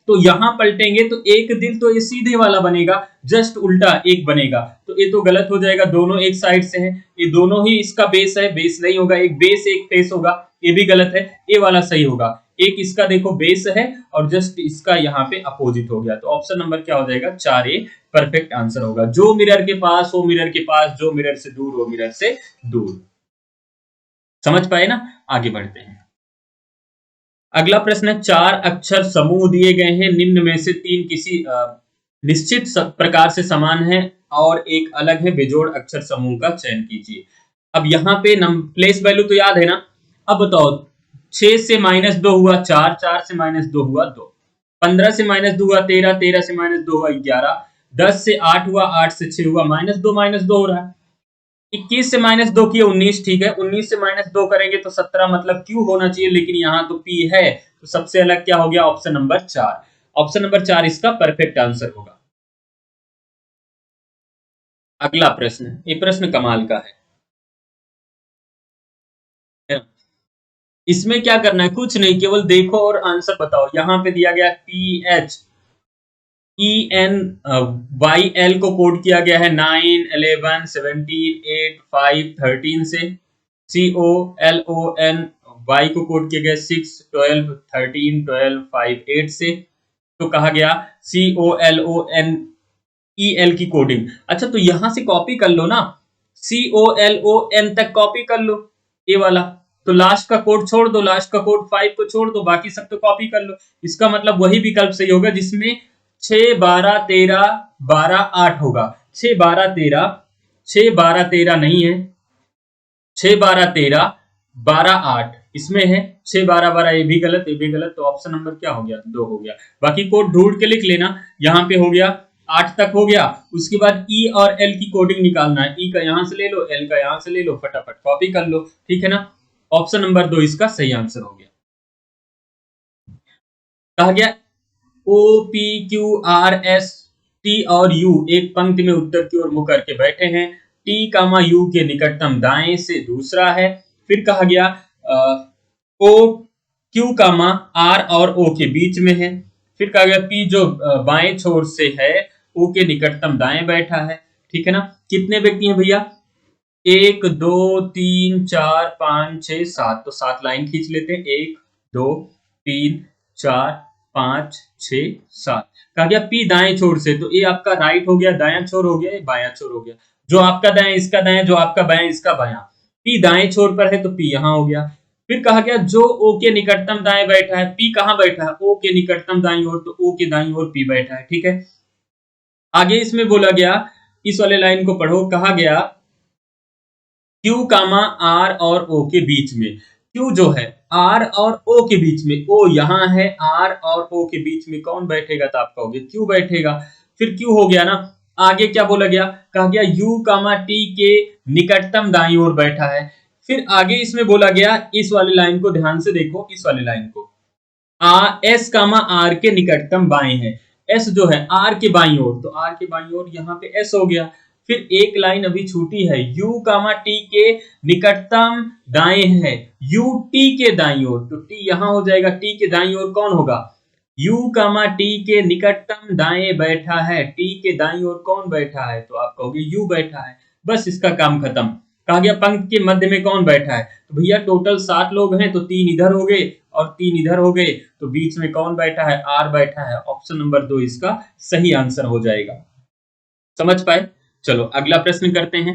तो यहां पलटेंगे तो एक दिल तो ये सीधे वाला बनेगा, जस्ट उल्टा एक बनेगा, तो ये तो गलत हो जाएगा, दोनों एक साइड से हैं, ये दोनों ही इसका बेस है, बेस नहीं होगा, एक बेस एक फेस होगा, ये भी गलत है, ये वाला सही होगा। एक इसका देखो बेस है और जस्ट इसका यहाँ पे अपोजिट हो गया, तो ऑप्शन नंबर क्या हो जाएगा, 4A परफेक्ट आंसर होगा। जो मिरर के पास हो मिरर के पास, जो मिरर से दूर हो मिरर से दूर। समझ पाए ना। आगे बढ़ते हैं। अगला प्रश्न है, 4 अक्षर समूह दिए गए हैं, निम्न में से 3 किसी निश्चित प्रकार से समान है और एक अलग है, बेजोड़ अक्षर समूह का चयन कीजिए। अब यहाँ पे प्लेस वैल्यू तो याद है ना। अब बताओ, 6 से -2 हुआ 4, 4 से -2 हुआ 2, 15 से -2 हुआ 13, 13 से -2 हुआ 11, 10 से 8 हुआ, 8 से 6 हुआ, -2 -2 हो रहा है। 21 से -2 किए 19, ठीक है, 19 से -2 करेंगे तो 17, मतलब Q होना चाहिए, लेकिन यहाँ तो P है, तो सबसे अलग क्या हो गया, ऑप्शन नंबर 4। ऑप्शन नंबर 4 इसका परफेक्ट आंसर होगा। अगला प्रश्न, ये प्रश्न कमाल का है। इसमें क्या करना है, कुछ नहीं, केवल देखो और आंसर बताओ। यहाँ पे दिया गया PHEN YL को कोड किया गया है 9, 11, 17, 8, 5, 13 से। COLON Y को कोड किया गया 6, 12, 13, 12, 5, 8 से। तो कहा गया COLONEL की कोडिंग। अच्छा, तो यहां से कॉपी कर लो ना, COLON तक कॉपी कर लो, ये वाला। तो लास्ट का कोड छोड़ दो, लास्ट का कोड 5 को छोड़ दो, बाकी सब तो कॉपी कर लो। इसका मतलब वही विकल्प सही होगा जिसमें 6, 12, 13, 12, 8 होगा। 6, 12, 13, 6, 12, 13 नहीं है, 6, 12, 13, 12, 8 इसमें है। 6, 12, 12 ये भी गलत, ये भी गलत। तो ऑप्शन नंबर क्या हो गया, 2 हो गया। बाकी कोड ढूंढ के लिख लेना। यहाँ पे हो गया 8 तक हो गया। उसके बाद ई और एल की कोडिंग निकालना है। ई का यहां से ले लो, एल का यहां से ले लो, फटाफट कॉपी कर लो, ठीक है ना। ऑप्शन नंबर 2 इसका सही आंसर हो गया। कहा गया OPQRST और U एक पंक्ति में उत्तर की ओर मुंह करके बैठे हैं। T, U के निकटतम दाएं से दूसरा है। फिर कहा गया O, Q, R और O के बीच में है। फिर कहा गया P जो बाएं छोर से है, O के निकटतम दाएं बैठा है, ठीक है ना। कितने व्यक्ति हैं भैया, 1, 2, 3, 4, 5, 6, 7। तो 7 लाइन खींच लेते हैं, 1, 2, 3, 4, 5, 6, 7। कहा गया पी दाएं छोर से, तो ये आपका राइट हो गया, दायां छोर हो गया, ये बायां छोर हो गया। जो आपका दायां इसका दायां, जो आपका बायां इसका बायां। पी दाएं छोर पर है तो पी यहां हो गया। फिर कहा गया जो ओ के निकटतम दाएं बैठा है, पी कहां बैठा है, ओ के निकटतम दाईं ओर, तो ओ के दाईं ओर पी बैठा है, ठीक है। आगे इसमें बोला गया, इस वाले लाइन को पढ़ो। कहा गया Q, R और O के बीच में। Q जो है R और O के बीच में, O यहां है, R और O के बीच में कौन बैठेगा, तो आप कहोगे Q बैठेगा। फिर Q हो गया ना। आगे क्या बोला गया, कहा गया U, T के निकटतम दाईं ओर बैठा है। फिर आगे इसमें बोला गया, इस वाली लाइन को ध्यान से देखो, इस वाली लाइन को, S, R के निकटतम बाएं है। S जो है R के बाईं ओर, तो R के बाईं ओर यहाँ पे S हो गया। फिर एक लाइन अभी छूटी है, U, T के निकटतम दाएं है, U, T के दाईं ओर, तो T यहां हो जाएगा। T के दाईं ओर कौन होगा, U, T के निकटतम दाएं बैठा है। T के दाईं ओर कौन बैठा है, तो आप कहोगे U बैठा है। बस इसका काम खत्म। कहा गया पंक्ति के मध्य में कौन बैठा है, तो भैया टोटल 7 लोग हैं, तो 3 इधर हो गए और 3 इधर हो गए, तो बीच में कौन बैठा है, R बैठा है। ऑप्शन नंबर 2 इसका सही आंसर हो जाएगा। समझ पाए। चलो अगला प्रश्न करते हैं।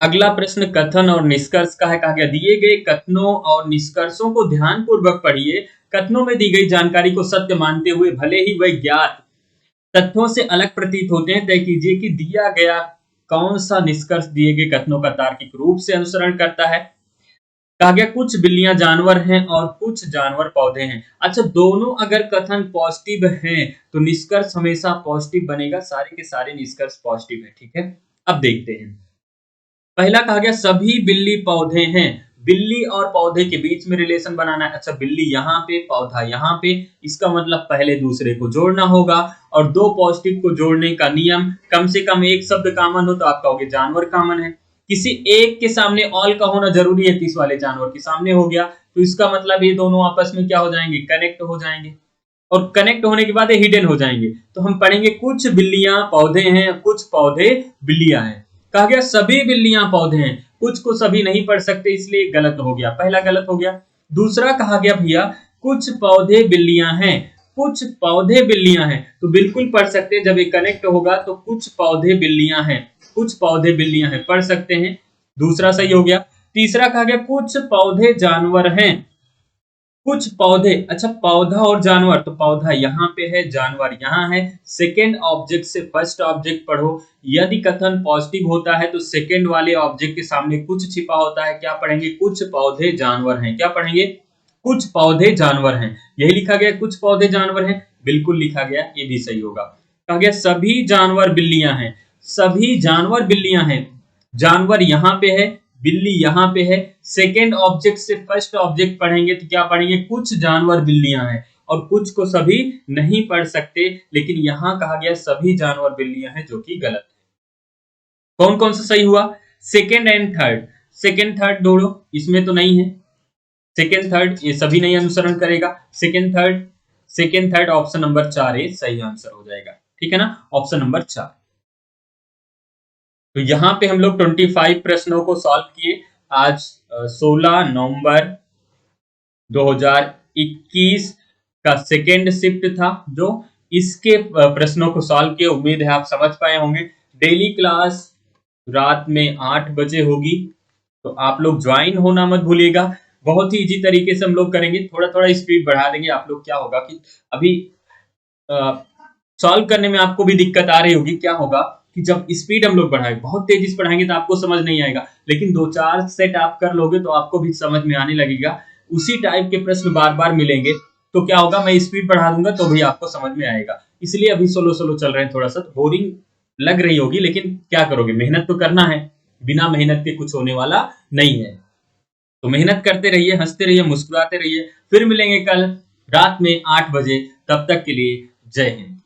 अगला प्रश्न कथन और निष्कर्ष का है। कहा गया दिए गए कथनों और निष्कर्षों को ध्यानपूर्वक पढ़िए। कथनों में दी गई जानकारी को सत्य मानते हुए भले ही वह ज्ञात तथ्यों से अलग प्रतीत होते हैं, तय कीजिए कि दिया गया कौन सा निष्कर्ष दिए गए कथनों का तार्किक रूप से अनुसरण करता है। कहा गया कुछ बिल्लियां जानवर हैं और कुछ जानवर पौधे हैं। अच्छा, दोनों अगर कथन पॉजिटिव हैं तो निष्कर्ष हमेशा पॉजिटिव बनेगा, सारे के सारे निष्कर्ष पॉजिटिव है, ठीक है। अब देखते हैं। पहला कहा गया सभी बिल्ली पौधे हैं। बिल्ली और पौधे के बीच में रिलेशन बनाना है। अच्छा, बिल्ली यहाँ पे, पौधा यहाँ पे, इसका मतलब पहले दूसरे को जोड़ना होगा। और दो पॉजिटिव को जोड़ने का नियम, कम से कम एक शब्द कॉमन हो, तो आप कहोगे जानवर कॉमन है। किसी एक के सामने ऑल का होना जरूरी है, तीस वाले जानवर के सामने हो गया, तो इसका मतलब ये दोनों आपस में क्या हो जाएंगे, कनेक्ट हो जाएंगे। और कनेक्ट होने के बाद हिडन हो जाएंगे। तो हम पढ़ेंगे कुछ बिल्लियां पौधे हैं, कुछ पौधे बिल्लियां हैं। कहा गया सभी बिल्लियां पौधे हैं, कुछ को सभी नहीं पढ़ सकते, इसलिए गलत हो गया, पहला गलत हो गया। दूसरा कहा गया भैया कुछ पौधे बिल्लियां हैं, कुछ पौधे बिल्लियां हैं, तो बिल्कुल पढ़ सकते हैं। जब ये कनेक्ट होगा तो कुछ पौधे बिल्लियां हैं, कुछ पौधे बिल्लियां हैं, पढ़ सकते हैं। दूसरा सही हो गया। तीसरा कहा गया कुछ पौधे जानवर हैं, कुछ पौधे। अच्छा, पौधा और जानवर, तो पौधा यहाँ पे है, जानवर यहाँ है। सेकेंड ऑब्जेक्ट से फर्स्ट ऑब्जेक्ट पढ़ो। यदि कथन पॉजिटिव होता है तो सेकेंड वाले ऑब्जेक्ट के सामने कुछ छिपा होता है, क्या पढ़ेंगे, कुछ पौधे जानवर हैं। क्या पढ़ेंगे, कुछ पौधे जानवर हैं। यही लिखा गया कुछ पौधे जानवर हैं, बिल्कुल लिखा गया, ये भी सही होगा। कहा गया सभी जानवर बिल्लियां हैं, सभी जानवर बिल्लियां हैं। जानवर यहाँ पे है, बिल्ली यहाँ पे है। सेकेंड ऑब्जेक्ट से फर्स्ट ऑब्जेक्ट पढ़ेंगे तो क्या पढ़ेंगे, कुछ जानवर बिल्लियां हैं। और कुछ को सभी नहीं पढ़ सकते, लेकिन यहाँ कहा गया सभी जानवर बिल्लियां हैं, जो कि गलत है। कौन कौन सा सही हुआ? Second and third, second third ढूंढो, इसमें तो नहीं है। सेकेंड थर्ड ये सभी नहीं अनुसरण करेगा। सेकेंड थर्ड ऑप्शन नंबर 4 ये सही आंसर हो जाएगा, ठीक है ना, ऑप्शन नंबर 4। तो यहाँ पे हम लोग 25 प्रश्नों को सॉल्व किए आज 16 नवंबर 2021 का सेकेंड शिफ्ट था जो इसके प्रश्नों को सॉल्व किए। उम्मीद है आप समझ पाए होंगे। डेली क्लास रात में 8 बजे होगी, तो आप लोग ज्वाइन होना मत भूलिएगा। बहुत ही इजी तरीके से हम लोग करेंगे, थोड़ा थोड़ा स्पीड बढ़ा देंगे। आप लोग क्या होगा कि अभी सॉल्व करने में आपको भी दिक्कत आ रही होगी। क्या होगा कि जब स्पीड हम लोग बढ़ाएंगे, बहुत तेजी से पढ़ाएंगे तो आपको समझ नहीं आएगा, लेकिन 2-4 सेट आप कर लोगे तो आपको भी समझ में आने लगेगा। उसी टाइप के प्रश्न बार बार मिलेंगे तो क्या होगा, मैं स्पीड बढ़ा दूंगा तो भी आपको समझ में आएगा। इसलिए अभी सोलो सोलो चल रहे हैं, थोड़ा सा बोरिंग लग रही होगी, लेकिन क्या करोगे, मेहनत तो करना है। बिना मेहनत के कुछ होने वाला नहीं है। तो मेहनत करते रहिए, हंसते रहिए, मुस्कुराते रहिए। फिर मिलेंगे कल रात में 8 बजे। तब तक के लिए जय हिंद।